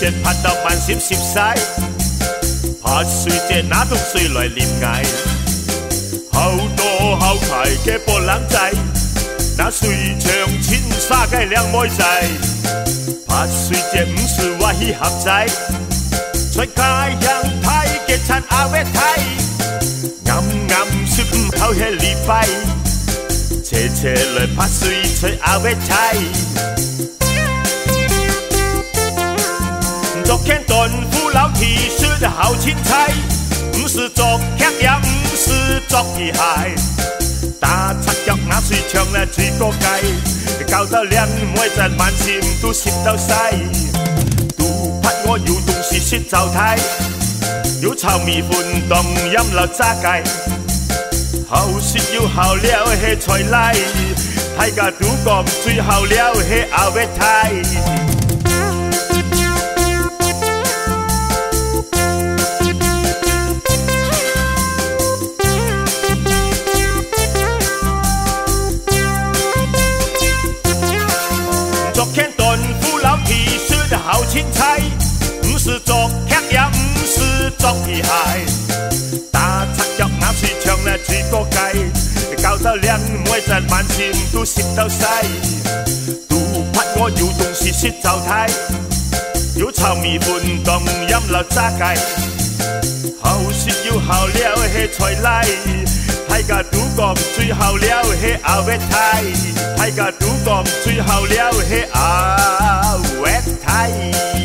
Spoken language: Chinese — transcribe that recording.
节拍到慢閃攝晒，拍水節哪桶水來連捱，好多好睇嘅波冷仔，那水長千沙嘅靚妹仔，拍水節唔是話去合仔，在街陽睇嘅親阿威睇，啱啱說唔好係禮拜，斜斜來拍水在阿威睇。昨天斷夫老提說好青菜，唔是作劇也唔是作兒孩，打擦腳那水長咧最過界，搞到兩妹仔滿心都攝到晒，都拍我有東西說就睇，有炒米飯當飲流炸雞，好說要好了係菜嚟，睇個都講最好了係阿威睇。昨天斷夫老提說好青菜，唔是作劇也唔是作兒孩，打擦腳那水長咧最過界，搞到兩妹仔滿心都攝到晒，都拍我有東西說就睇，有炒米飯當飲流炸雞，好說要好了係菜嚟，睇個都講最好了係阿威睇，睇個都講最好了係阿威睇。